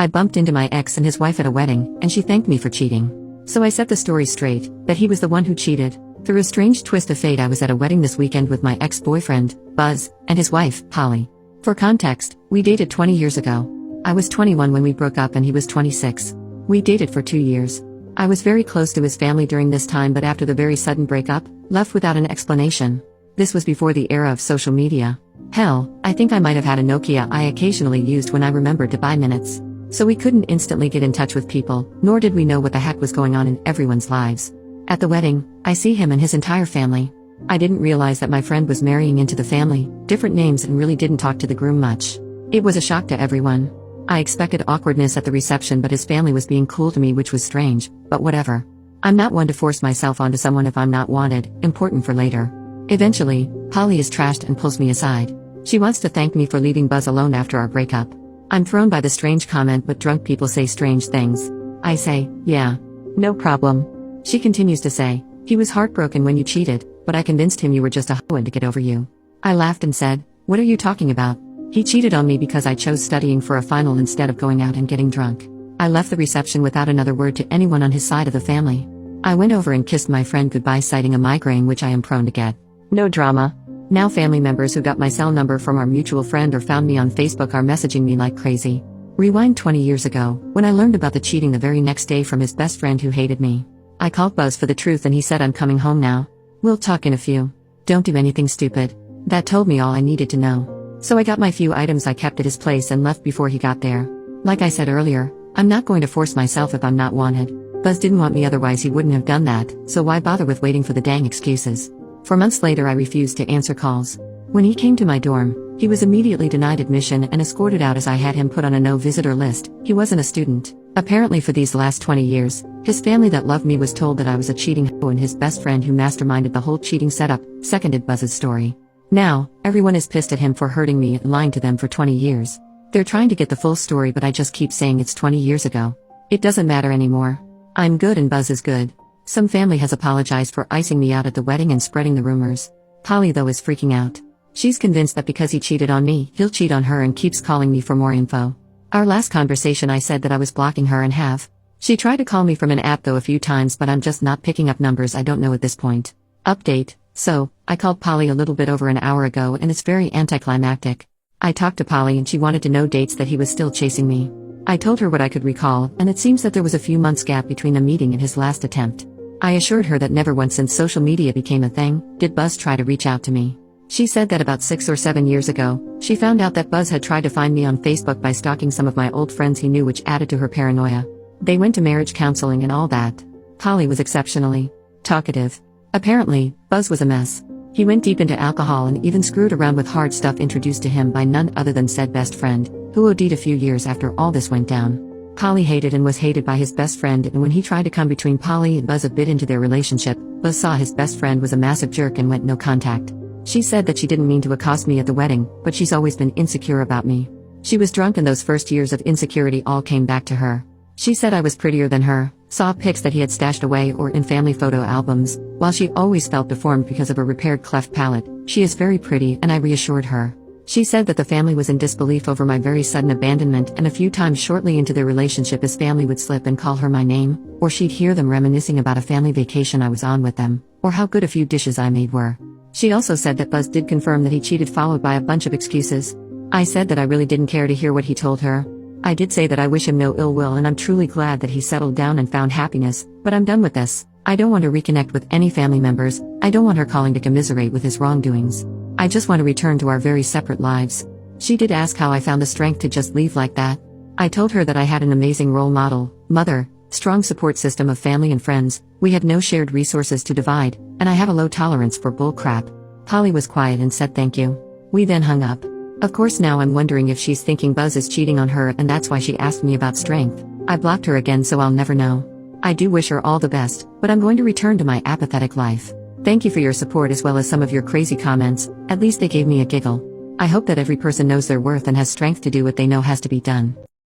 I bumped into my ex and his wife at a wedding, and she thanked me for cheating. So I set the story straight, that he was the one who cheated. Through a strange twist of fate, I was at a wedding this weekend with my ex-boyfriend, Buzz, and his wife, Polly. For context, we dated 20 years ago. I was 21 when we broke up and he was 26. We dated for 2 years. I was very close to his family during this time, but after the very sudden breakup, left without an explanation. This was before the era of social media. Hell, I think I might have had a Nokia I occasionally used when I remembered to buy minutes. So we couldn't instantly get in touch with people, nor did we know what the heck was going on in everyone's lives. At the wedding, I see him and his entire family. I didn't realize that my friend was marrying into the family, different names, and really didn't talk to the groom much. It was a shock to everyone. I expected awkwardness at the reception, but his family was being cool to me, which was strange, but whatever. I'm not one to force myself onto someone if I'm not wanted, important for later. Eventually, Polly is trashed and pulls me aside. She wants to thank me for leaving Buzz alone after our breakup. I'm thrown by the strange comment, but drunk people say strange things. I say, yeah. No problem. She continues to say, he was heartbroken when you cheated, but I convinced him you were just a hoe and to get over you. I laughed and said, what are you talking about? He cheated on me because I chose studying for a final instead of going out and getting drunk. I left the reception without another word to anyone on his side of the family. I went over and kissed my friend goodbye, citing a migraine which I am prone to get. No drama. Now family members who got my cell number from our mutual friend or found me on Facebook are messaging me like crazy. Rewind 20 years ago, when I learned about the cheating the very next day from his best friend who hated me. I called Buzz for the truth and he said, I'm coming home now. We'll talk in a few. Don't do anything stupid. That told me all I needed to know. So I got my few items I kept at his place and left before he got there. Like I said earlier, I'm not going to force myself if I'm not wanted. Buzz didn't want me, otherwise he wouldn't have done that, so why bother with waiting for the dang excuses? For months later I refused to answer calls. When he came to my dorm, he was immediately denied admission and escorted out as I had him put on a no-visitor list. He wasn't a student. Apparently for these last 20 years, his family that loved me was told that I was a cheating hoe, and his best friend who masterminded the whole cheating setup seconded Buzz's story. Now, everyone is pissed at him for hurting me and lying to them for 20 years. They're trying to get the full story, but I just keep saying it's 20 years ago. It doesn't matter anymore. I'm good and Buzz is good. Some family has apologized for icing me out at the wedding and spreading the rumors. Polly though is freaking out. She's convinced that because he cheated on me, he'll cheat on her and keeps calling me for more info. Our last conversation I said that I was blocking her and have. She tried to call me from an app though a few times, but I'm just not picking up numbers I don't know at this point. Update. So, I called Polly a little bit over an hour ago and it's very anticlimactic. I talked to Polly and she wanted to know dates that he was still chasing me. I told her what I could recall, and it seems that there was a few months gap between the meeting and his last attempt. I assured her that never once since social media became a thing did Buzz try to reach out to me. She said that about 6 or 7 years ago, she found out that Buzz had tried to find me on Facebook by stalking some of my old friends he knew, which added to her paranoia. They went to marriage counseling and all that. Polly was exceptionally talkative. Apparently, Buzz was a mess. He went deep into alcohol and even screwed around with hard stuff introduced to him by none other than said best friend, who OD'd a few years after all this went down. Polly hated and was hated by his best friend, and when he tried to come between Polly and Buzz a bit into their relationship, Buzz saw his best friend was a massive jerk and went no contact. She said that she didn't mean to accost me at the wedding, but she's always been insecure about me. She was drunk and those first years of insecurity all came back to her. She said I was prettier than her, saw pics that he had stashed away or in family photo albums, while she always felt deformed because of a repaired cleft palate. She is very pretty, and I reassured her. She said that the family was in disbelief over my very sudden abandonment, and a few times shortly into their relationship his family would slip and call her my name, or she'd hear them reminiscing about a family vacation I was on with them, or how good a few dishes I made were. She also said that Buzz did confirm that he cheated, followed by a bunch of excuses. I said that I really didn't care to hear what he told her. I did say that I wish him no ill will and I'm truly glad that he settled down and found happiness, but I'm done with this. I don't want to reconnect with any family members. I don't want her calling to commiserate with his wrongdoings. I just want to return to our very separate lives. She did ask how I found the strength to just leave like that. I told her that I had an amazing role model, mother, strong support system of family and friends, we had no shared resources to divide, and I have a low tolerance for bull crap. Polly was quiet and said thank you. We then hung up. Of course now I'm wondering if she's thinking Buzz is cheating on her and that's why she asked me about strength. I blocked her again, so I'll never know. I do wish her all the best, but I'm going to return to my apathetic life. Thank you for your support as well as some of your crazy comments, at least they gave me a giggle. I hope that every person knows their worth and has strength to do what they know has to be done.